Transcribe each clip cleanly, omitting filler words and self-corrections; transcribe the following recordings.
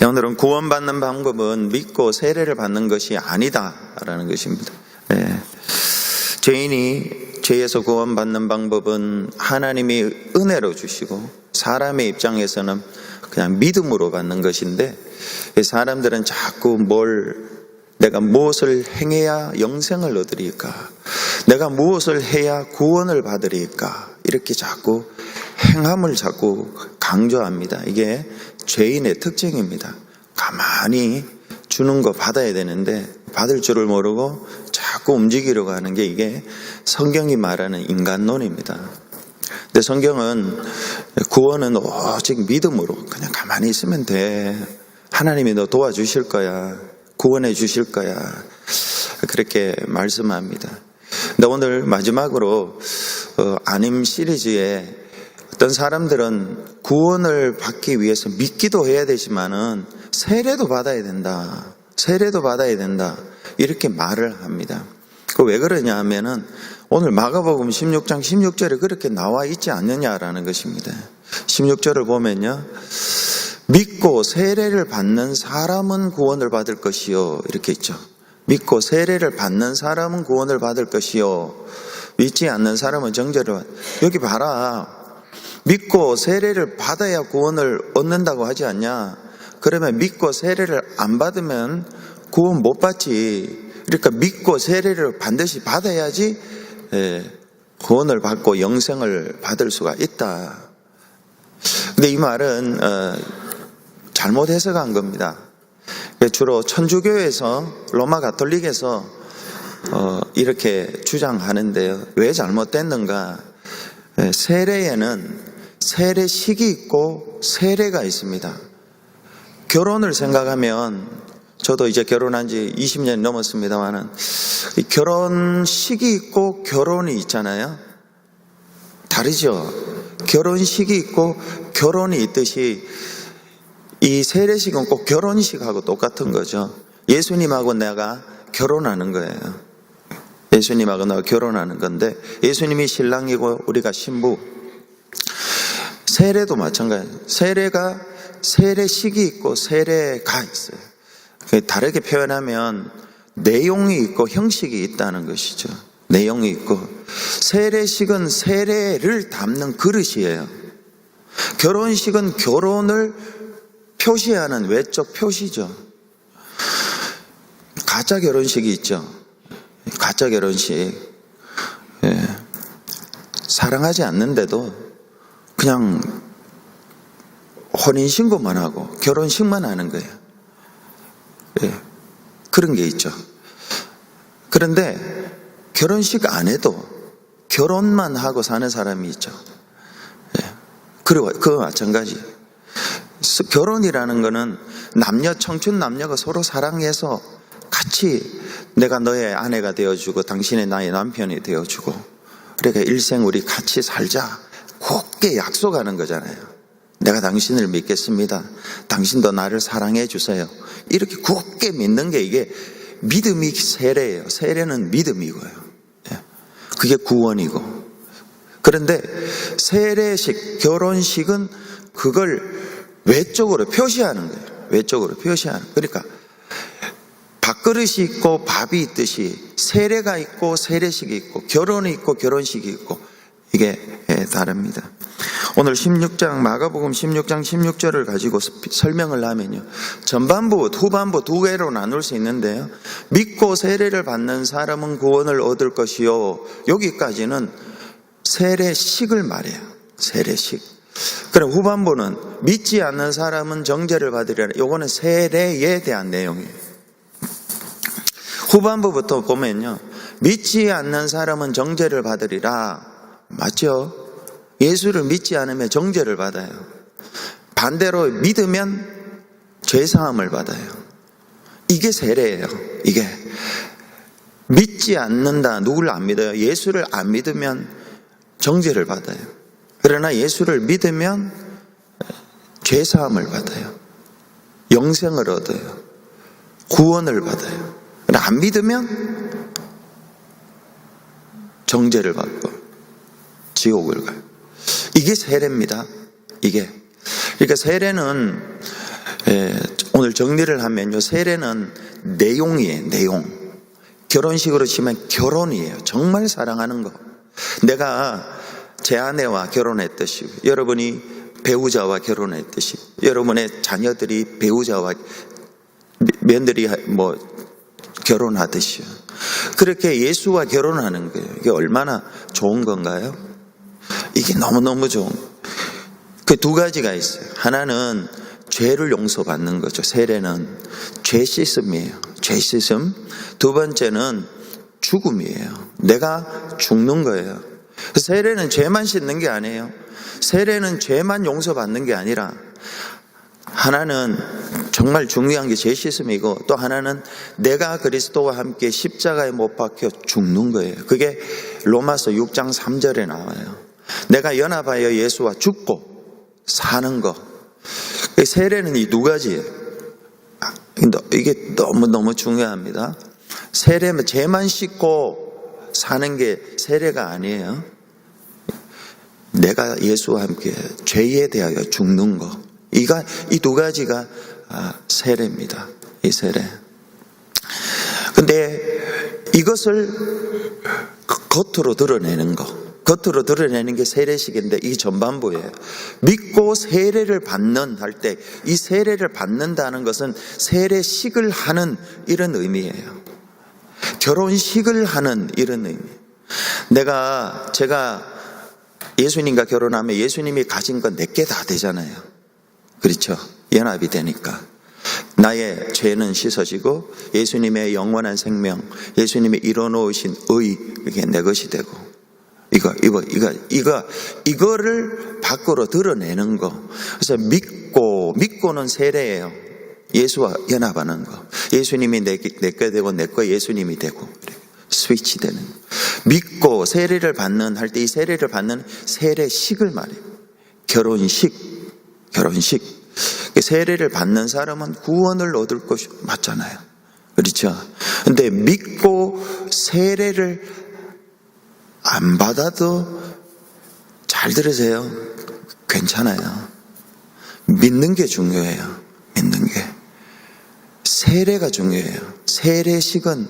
오늘은 구원받는 방법은 믿고 세례를 받는 것이 아니다라는 것입니다. 죄인이 죄에서 구원받는 방법은 하나님이 은혜로 주시고 사람의 입장에서는 그냥 믿음으로 받는 것인데, 사람들은 자꾸 내가 무엇을 행해야 영생을 얻으리까, 내가 무엇을 해야 구원을 받으리까, 이렇게 자꾸 행함을 자꾸 강조합니다. 이게 죄인의 특징입니다. 가만히 주는 거 받아야 되는데 받을 줄을 모르고 자꾸 움직이려고 하는 게 이게 성경이 말하는 인간론입니다. 근데 성경은 구원은 오직 믿음으로 그냥 가만히 있으면 돼. 하나님이 너 도와주실 거야. 구원해 주실 거야. 그렇게 말씀합니다. 근데 오늘 마지막으로 아님 시리즈에 어떤 사람들은 구원을 받기 위해서 믿기도 해야 되지만은 세례도 받아야 된다. 세례도 받아야 된다. 이렇게 말을 합니다. 왜 그러냐 하면은 오늘 마가복음 16장 16절에 그렇게 나와 있지 않느냐라는 것입니다. 16절을 보면요, 믿고 세례를 받는 사람은 구원을 받을 것이요, 이렇게 있죠. 믿고 세례를 받는 사람은 구원을 받을 것이요, 믿지 않는 사람은 정죄를 여기 봐라. 믿고 세례를 받아야 구원을 얻는다고 하지 않냐? 그러면 믿고 세례를 안 받으면 구원 못 받지. 그러니까 믿고 세례를 반드시 받아야지 구원을 받고 영생을 받을 수가 있다. 근데 이 말은 잘못 해석한 겁니다. 주로 천주교에서, 로마 가톨릭에서 이렇게 주장하는데요. 왜 잘못됐는가? 세례에는 세례식이 있고 세례가 있습니다. 결혼을 생각하면, 저도 이제 결혼한 지 20년 넘었습니다만은, 결혼식이 있고 결혼이 있잖아요. 다르죠. 결혼식이 있고 결혼이 있듯이 이 세례식은 꼭 결혼식하고 똑같은 거죠. 예수님하고 내가 결혼하는 거예요. 예수님하고 내가 결혼하는 건데, 예수님이 신랑이고 우리가 신부. 세례도 마찬가지예요. 세례식이 있고 세례가 있어요. 다르게 표현하면 내용이 있고 형식이 있다는 것이죠. 내용이 있고. 세례식은 세례를 담는 그릇이에요. 결혼식은 결혼을 표시하는 외적 표시죠. 가짜 결혼식이 있죠. 가짜 결혼식. 사랑하지 않는데도 그냥 혼인신고만 하고 결혼식만 하는 거예요. 그런 게 있죠. 그런데 결혼식 안 해도 결혼만 하고 사는 사람이 있죠. 그리고 그거 마찬가지. 결혼이라는 거는 청춘 남녀가 서로 사랑해서 같이 내가 너의 아내가 되어주고 당신의 나의 남편이 되어주고, 그러니까 일생 우리 같이 살자, 굳게 약속하는 거잖아요. 내가 당신을 믿겠습니다. 당신도 나를 사랑해 주세요. 이렇게 굳게 믿는 게 이게 믿음이 세례예요. 세례는 믿음이고요. 그게 구원이고. 그런데 세례식, 결혼식은 그걸 외적으로 표시하는 거예요. 외적으로 표시하는. 그러니까 밥그릇이 있고 밥이 있듯이 세례가 있고 세례식이 있고 결혼이 있고 결혼식이 있고, 이게 다릅니다. 오늘 16장, 마가복음 16장 16절을 가지고 설명을 하면요, 전반부, 후반부 두 개로 나눌 수 있는데요, 믿고 세례를 받는 사람은 구원을 얻을 것이요, 여기까지는 세례식을 말해요. 세례식. 그럼 후반부는 믿지 않는 사람은 정죄를 받으리라. 요거는 세례에 대한 내용이에요. 후반부부터 보면요, 믿지 않는 사람은 정죄를 받으리라. 맞죠? 예수를 믿지 않으면 정죄를 받아요. 반대로 믿으면 죄사함을 받아요. 이게 세례예요. 이게 믿지 않는다. 누구를 안 믿어요? 예수를 안 믿으면 정죄를 받아요. 그러나 예수를 믿으면 죄사함을 받아요. 영생을 얻어요. 구원을 받아요. 그러나 안 믿으면 정죄를 받고 지옥을 가요. 이게 세례입니다. 이게. 그러니까 세례는 오늘 정리를 하면요, 세례는 내용이에요. 내용. 결혼식으로 치면 결혼이에요. 정말 사랑하는 거. 내가 제 아내와 결혼했듯이, 여러분이 배우자와 결혼했듯이, 여러분의 자녀들이 배우자와 며느리 결혼하듯이요. 그렇게 예수와 결혼하는 거예요. 이게 얼마나 좋은 건가요? 이게 너무너무 좋은 거예요. 그 두 가지가 있어요. 하나는 죄를 용서받는 거죠. 세례는 죄 씻음이에요. 죄 씻음. 두 번째는 죽음이에요. 내가 죽는 거예요. 세례는 죄만 씻는 게 아니에요. 세례는 죄만 용서받는 게 아니라 하나는 정말 중요한 게 죄 씻음이고, 또 하나는 내가 그리스도와 함께 십자가에 못 박혀 죽는 거예요. 그게 로마서 6장 3절에 나와요. 내가 연합하여 예수와 죽고 사는 거. 세례는 이 두 가지예요. 이게 너무너무 중요합니다. 세례는 죄만 씻고 사는 게 세례가 아니에요. 내가 예수와 함께 죄에 대하여 죽는 거. 이 두 가지가 세례입니다. 이 세례. 근데 이것을 겉으로 드러내는 거. 겉으로 드러내는 게 세례식인데 이 전반부예요. 믿고 세례를 받는 할 때 이 세례를 받는다는 것은 세례식을 하는 이런 의미예요. 결혼식을 하는 이런 의미. 제가 예수님과 결혼하면 예수님이 가진 건 내게 다 되잖아요. 그렇죠? 연합이 되니까. 나의 죄는 씻어지고 예수님의 영원한 생명, 예수님이 이뤄놓으신 의, 이게 내 것이 되고, 이거를 밖으로 드러내는 거. 그래서 믿고는 세례예요. 예수와 연합하는 거. 예수님이 내 거 되고 내 거 예수님이 되고, 스위치 되는 거. 믿고 세례를 받는 할 때 이 세례를 받는 세례식을 말해요. 결혼식. 세례를 받는 사람은 구원을 얻을 것이 맞잖아요. 그렇죠? 근데 믿고 세례를 안 받아도 잘 들으세요. 괜찮아요. 믿는 게 중요해요. 믿는 게. 세례가 중요해요. 세례식은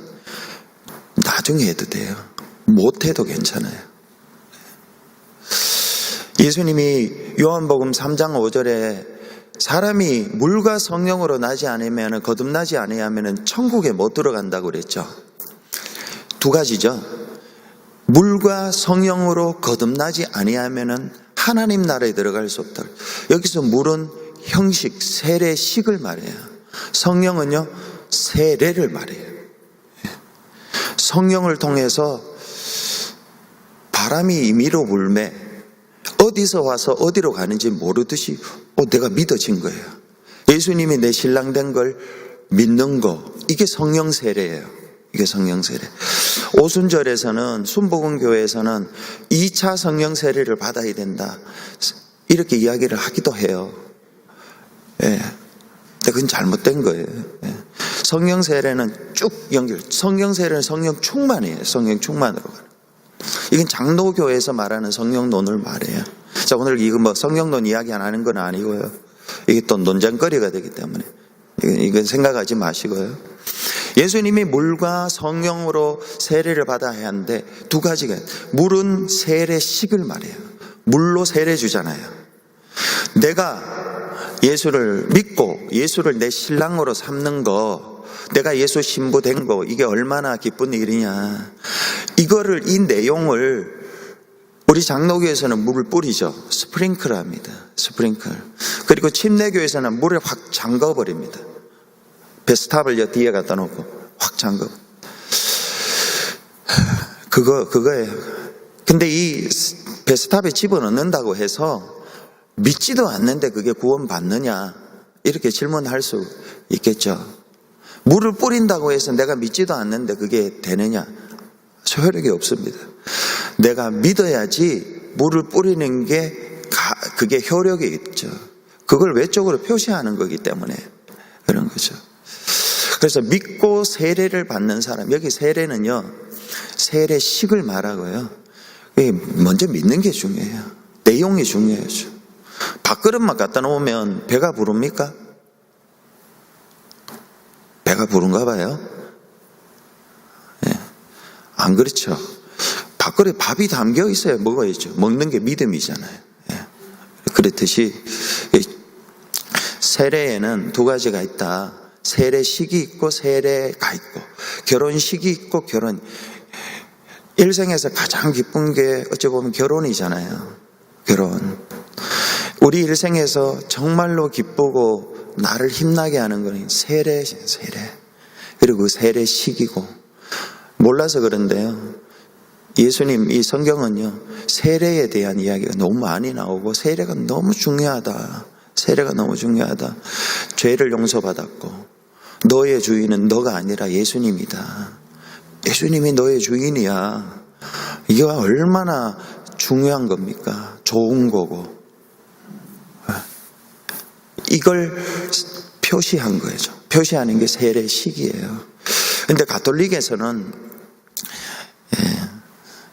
나중에 해도 돼요. 못해도 괜찮아요. 예수님이 요한복음 3장 5절에 사람이 물과 성령으로 나지 않으면, 거듭나지 아니하면 천국에 못 들어간다고 그랬죠. 두 가지죠. 물과 성령으로 거듭나지 아니하면 하나님 나라에 들어갈 수 없다. 여기서 물은 형식, 세례식을 말해요. 성령은요, 세례를 말해요. 성령을 통해서 바람이 임의로 불매, 어디서 와서 어디로 가는지 모르듯이 내가 믿어진 거예요. 예수님이 내 신랑 된 걸 믿는 거, 이게 성령 세례예요. 이게 성령 세례. 오순절에서는, 순복음교회에서는 2차 성령 세례를 받아야 된다, 이렇게 이야기를 하기도 해요. 근데 그건 잘못된 거예요. 성령 세례는 쭉 성령 세례는 성령 충만이에요. 성령 충만으로 가는. 이건 장로교에서 말하는 성령론을 말해요. 자, 오늘 이거 성령론 이야기 안 하는 건 아니고요. 이게 또 논쟁거리가 되기 때문에 이건 생각하지 마시고요. 예수님이 물과 성령으로 세례를 받아야 하는데 두 가지가, 물은 세례식을 말해요. 물로 세례 주잖아요. 내가 예수를 믿고 예수를 내 신랑으로 삼는 거, 내가 예수 신부 된 거, 이게 얼마나 기쁜 일이냐. 이 내용을 우리 장로교에서는 물을 뿌리죠. 스프링클 합니다. 스프링클. 그리고 침례교에서는 물을 확 잠궈버립니다. 베스탑을 뒤에 갖다 놓고 확 잠궈. 그거예요. 근데 이 베스탑에 집어넣는다고 해서 믿지도 않는데 그게 구원받느냐, 이렇게 질문할 수 있겠죠. 물을 뿌린다고 해서 내가 믿지도 않는데 그게 되느냐? 소요력이 없습니다. 내가 믿어야지 물을 뿌리는 게 그게 효력이 있죠. 그걸 외적으로 표시하는 거기 때문에 그런 거죠. 그래서 믿고 세례를 받는 사람, 여기 세례는요, 세례식을 말하고요. 먼저 믿는 게 중요해요. 내용이 중요하죠. 밥그릇만 갖다 놓으면 배가 부릅니까? 배가 부른가 봐요. 예. 안 그렇죠. 밥그릇에 밥이 담겨 있어야 먹어야죠. 먹는 게 믿음이잖아요. 예. 그렇듯이 세례에는 두 가지가 있다. 세례식이 있고 세례가 있고, 결혼식이 있고 일생에서 가장 기쁜 게 어찌 보면 결혼이잖아요. 결혼. 우리 일생에서 정말로 기쁘고 나를 힘나게 하는 건 세례. 그리고 그 세례식이고. 몰라서 그런데요, 예수님 이 성경은요, 세례에 대한 이야기가 너무 많이 나오고 세례가 너무 중요하다. 세례가 너무 중요하다. 죄를 용서받았고 너의 주인은 너가 아니라 예수님이다. 예수님이 너의 주인이야. 이거 얼마나 중요한 겁니까? 좋은 거고. 이걸 표시한 거죠. 표시하는 게 세례식이에요. 근데 가톨릭에서는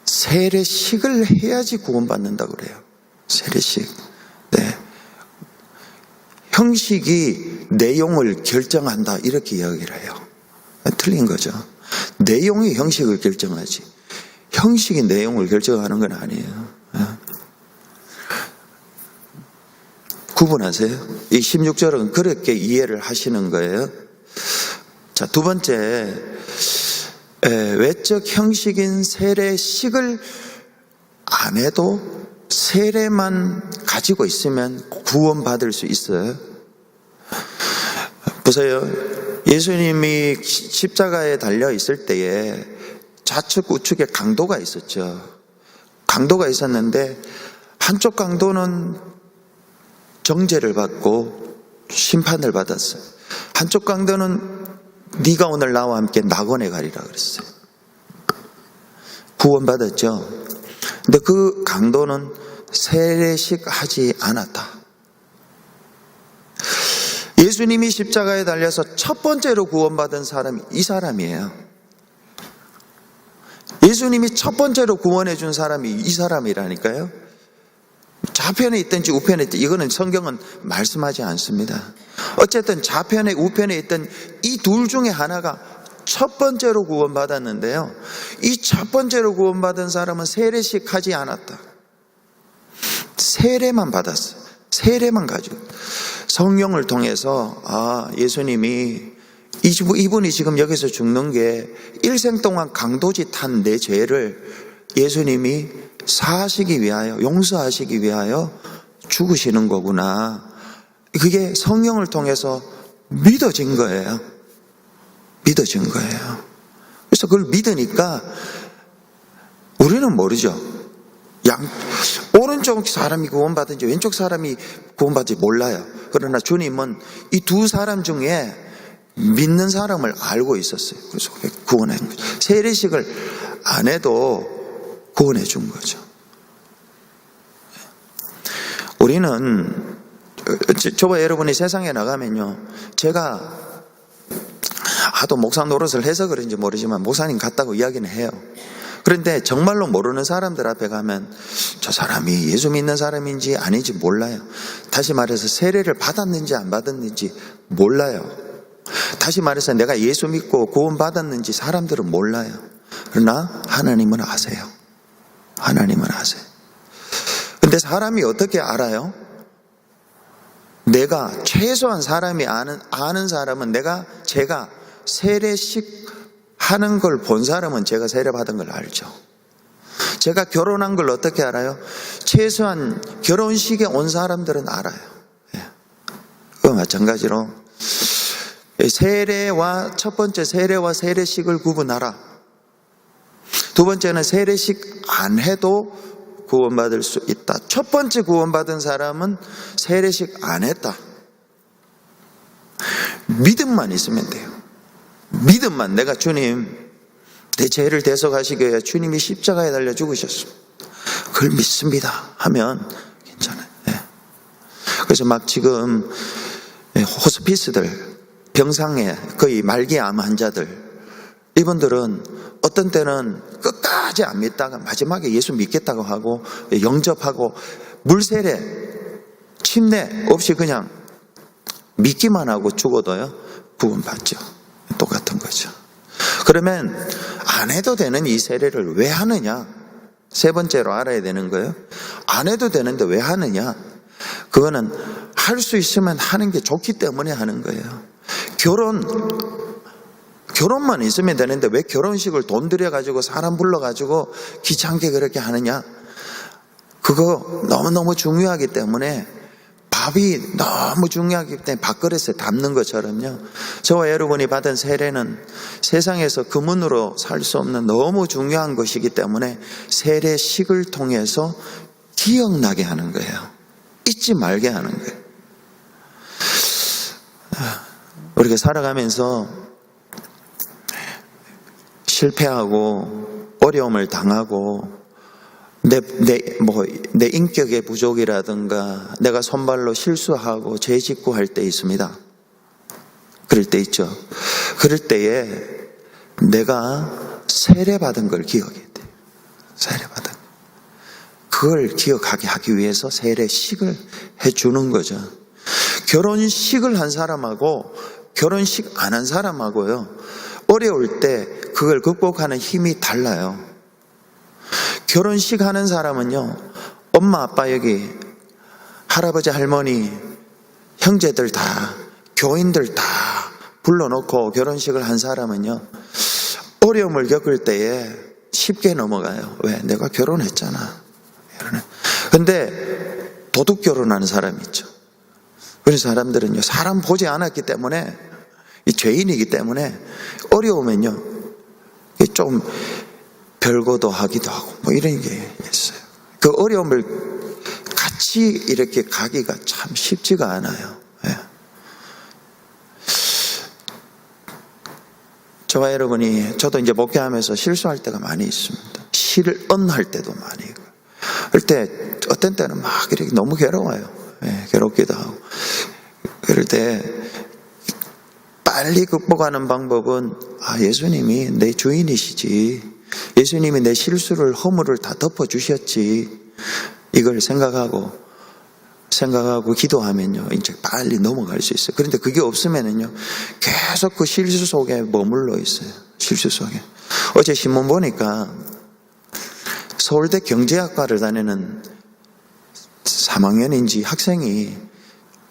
세례식을 해야지 구원받는다고 그래요. 세례식. 네. 형식이 내용을 결정한다, 이렇게 이야기를 해요. 틀린 거죠. 내용이 형식을 결정하지 형식이 내용을 결정하는 건 아니에요. 구분하세요. 이 16절은 그렇게 이해를 하시는 거예요. 자, 두 번째, 외적 형식인 세례식을 안 해도 세례만 가지고 있으면 구원받을 수 있어요. 보세요. 예수님이 십자가에 달려 있을 때에 좌측 우측에 강도가 있었죠. 강도가 있었는데 한쪽 강도는 정죄를 받고 심판을 받았어요. 한쪽 강도는 네가 오늘 나와 함께 낙원에 가리라 그랬어요. 구원받았죠. 근데 그 강도는 세례식 하지 않았다. 예수님이 십자가에 달려서 첫 번째로 구원받은 사람이 이 사람이에요. 예수님이 첫 번째로 구원해 준 사람이 이 사람이라니까요. 좌편에 있든지 우편에 있든지 이거는 성경은 말씀하지 않습니다. 어쨌든 좌편에 우편에 있던 이 둘 중에 하나가 첫 번째로 구원받았는데요, 이 첫 번째로 구원받은 사람은 세례식 하지 않았다. 세례만 받았어요. 세례만 가지고 성령을 통해서 예수님이 이분이 지금 여기서 죽는 게 일생 동안 강도짓 한 내 죄를 예수님이 사하시기 위하여, 용서하시기 위하여 죽으시는 거구나. 그게 성령을 통해서 믿어진 거예요. 믿어진 거예요. 그래서 그걸 믿으니까 우리는 모르죠. 오른쪽 사람이 구원받은지 왼쪽 사람이 구원받은지 몰라요. 그러나 주님은 이 두 사람 중에 믿는 사람을 알고 있었어요. 그래서 구원한 거죠. 세례식을 안 해도 구원해 준 거죠. 우리는 저와 여러분이 세상에 나가면요, 제가 하도 목사 노릇을 해서 그런지 모르지만 목사님 같다고 이야기는 해요. 그런데 정말로 모르는 사람들 앞에 가면 저 사람이 예수 믿는 사람인지 아닌지 몰라요. 다시 말해서 세례를 받았는지 안 받았는지 몰라요. 다시 말해서 내가 예수 믿고 구원 받았는지 사람들은 몰라요. 그러나 하나님은 아세요. 하나님은 아세요. 근데 사람이 어떻게 알아요? 내가 최소한 사람이 아는 사람은 제가 세례식 하는 걸 본 사람은 제가 세례 받은 걸 알죠. 제가 결혼한 걸 어떻게 알아요? 최소한 결혼식에 온 사람들은 알아요. 그와 마찬가지로 세례와 첫 번째 세례와 세례식을 구분하라. 두 번째는 세례식 안 해도 구원받을 수 있다. 첫 번째 구원받은 사람은 세례식 안 했다. 믿음만 있으면 돼요. 믿음만, 내가 주님 내 죄를 대속하시기 위해 주님이 십자가에 달려 죽으셨습니다, 그걸 믿습니다 하면 괜찮아요. 그래서 막 지금 호스피스들, 병상에 거의 말기암 환자들, 이분들은 어떤 때는 끝까지 안 믿다가 마지막에 예수 믿겠다고 하고 영접하고 물세례, 침례 없이 그냥 믿기만 하고 죽어도요 구원받죠. 똑같은 거죠. 그러면 안 해도 되는 이 세례를 왜 하느냐? 세 번째로 알아야 되는 거예요. 안 해도 되는데 왜 하느냐? 그거는 할 수 있으면 하는 게 좋기 때문에 하는 거예요. 결혼만 있으면 되는데 왜 결혼식을 돈 들여가지고 사람 불러가지고 귀찮게 그렇게 하느냐? 그거 너무너무 중요하기 때문에, 밥이 너무 중요하기 때문에 밥그릇에 담는 것처럼요, 저와 여러분이 받은 세례는 세상에서 금은으로 살 수 없는 너무 중요한 것이기 때문에 세례식을 통해서 기억나게 하는 거예요. 잊지 말게 하는 거예요. 우리가 살아가면서 실패하고 어려움을 당하고 내 인격의 부족이라든가 내가 손발로 실수하고 죄 짓고 할 때 있습니다. 그럴 때 있죠. 그럴 때에 내가 세례받은 걸 기억해야 돼요. 세례받은 거. 그걸 기억하게 하기 위해서 세례식을 해주는 거죠. 결혼식을 한 사람하고 결혼식 안 한 사람하고요, 어려울 때 그걸 극복하는 힘이 달라요. 결혼식 하는 사람은요, 엄마 아빠 여기 할아버지 할머니 형제들 다 교인들 다 불러놓고 결혼식을 한 사람은요, 어려움을 겪을 때에 쉽게 넘어가요. 왜? 내가 결혼했잖아. 근데 도둑 결혼하는 사람이 있죠. 그런 사람들은요, 사람 보지 않았기 때문에, 이 죄인이기 때문에 어려우면요 좀 별거도 하기도 하고 뭐 이런 게 있어요. 그 어려움을 같이 이렇게 가기가 참 쉽지가 않아요. 예. 저와 여러분이, 저도 이제 목회하면서 실수할 때가 많이 있습니다. 실언할 때도 많이 있고, 그럴 때 어떤 때는 막 이렇게 너무 괴로워요. 예, 괴롭기도 하고. 그럴 때 빨리 극복하는 방법은, 예수님이 내 주인이시지, 예수님이 내 실수를, 허물을 다 덮어주셨지, 이걸 생각하고 기도하면요, 이제 빨리 넘어갈 수 있어요. 그런데 그게 없으면은요, 계속 그 실수 속에 머물러 있어요. 실수 속에. 어제 신문 보니까 서울대 경제학과를 다니는 3학년인지 학생이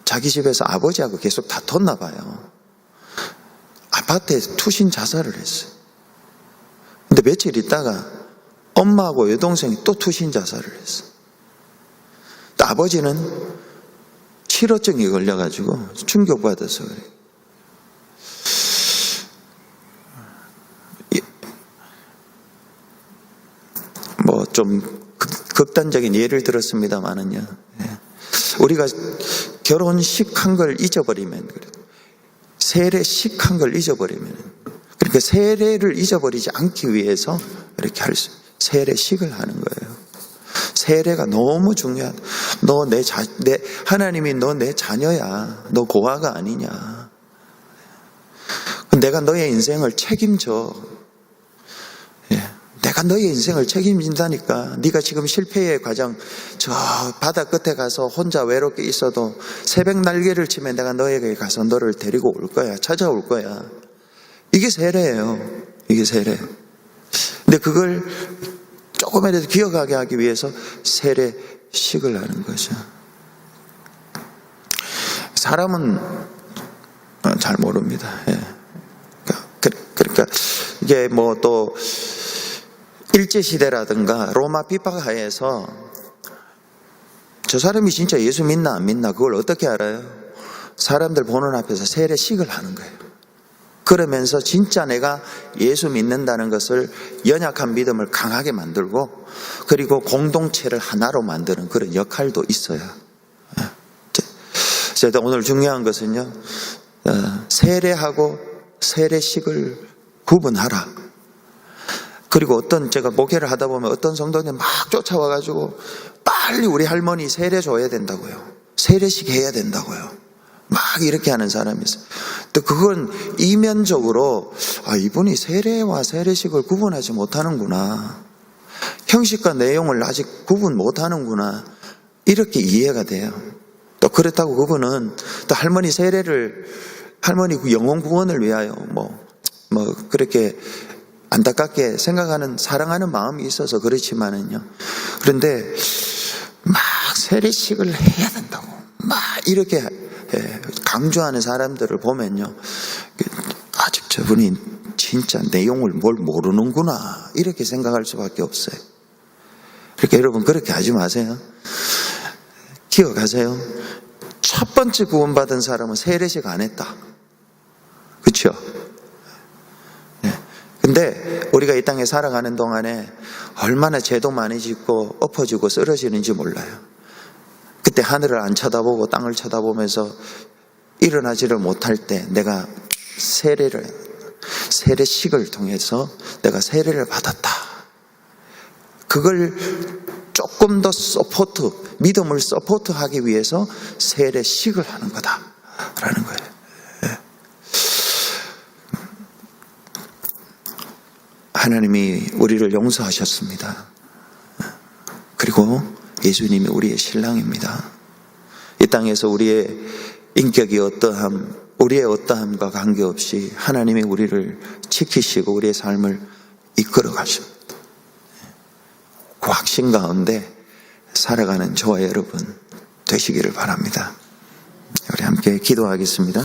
자기 집에서 아버지하고 계속 다퉜나 봐요. 아파트에 투신 자살을 했어요. 근데 며칠 있다가 엄마하고 여동생이 또 투신 자살을 했어요. 또 아버지는 실어증이 걸려가지고 충격받아서 그래요. 뭐 좀 극단적인 예를 들었습니다만은요, 우리가 결혼식 한 걸 잊어버리면, 세례식 한 걸 잊어버리면, 그러니까 세례를 잊어버리지 않기 위해서 이렇게 세례식을 하는 거예요. 세례가 너무 중요하다. 하나님이 너 내 자녀야. 너 고아가 아니냐. 내가 너의 인생을 책임져. 내가 너의 인생을 책임진다니까. 네가 지금 실패의 과정, 저 바다 끝에 가서 혼자 외롭게 있어도 새벽 날개를 치면 내가 너에게 가서 너를 데리고 올 거야. 찾아올 거야. 이게 세례예요. 이게 세례. 근데 그걸 조금이라도 기억하게 하기 위해서 세례식을 하는 거죠. 사람은 잘 모릅니다. 그러니까 이게 뭐 또 일제시대라든가 로마 비박하에서 저 사람이 진짜 예수 믿나 안 믿나 그걸 어떻게 알아요? 사람들 보는 앞에서 세례식을 하는 거예요. 그러면서 진짜 내가 예수 믿는다는 것을, 연약한 믿음을 강하게 만들고, 그리고 공동체를 하나로 만드는 그런 역할도 있어요. 그래서 오늘 중요한 것은요, 세례하고 세례식을 구분하라. 그리고 제가 목회를 하다 보면 어떤 성도들 막 쫓아와가지고 빨리 우리 할머니 세례 줘야 된다고요. 세례식 해야 된다고요. 막 이렇게 하는 사람이 있어요. 또 그건 이면적으로 이분이 세례와 세례식을 구분하지 못하는구나. 형식과 내용을 아직 구분 못하는구나. 이렇게 이해가 돼요. 또 그렇다고 그분은 또 할머니 영혼 구원을 위하여 뭐 그렇게 안타깝게 생각하는 사랑하는 마음이 있어서 그렇지만은요. 그런데 막 세례식을 해야 된다고 막 이렇게 강조하는 사람들을 보면요. 아직 저분이 진짜 내용을 뭘 모르는구나 이렇게 생각할 수밖에 없어요. 그러니까 여러분 그렇게 하지 마세요. 기억하세요. 첫 번째 구원받은 사람은 세례식 안 했다. 그렇죠? 근데 우리가 이 땅에 살아가는 동안에 얼마나 죄도 많이 짓고 엎어지고 쓰러지는지 몰라요. 그때 하늘을 안 쳐다보고 땅을 쳐다보면서 일어나지를 못할 때 내가 세례식을 통해서 내가 세례를 받았다. 그걸 조금 더 믿음을 서포트하기 위해서 세례식을 하는 거다라는 거예요. 하나님이 우리를 용서하셨습니다. 그리고 예수님이 우리의 신랑입니다. 이 땅에서 우리의 인격이 우리의 어떠함과 관계없이 하나님이 우리를 지키시고 우리의 삶을 이끌어 가십니다. 그 확신 가운데 살아가는 저와 여러분 되시기를 바랍니다. 우리 함께 기도하겠습니다.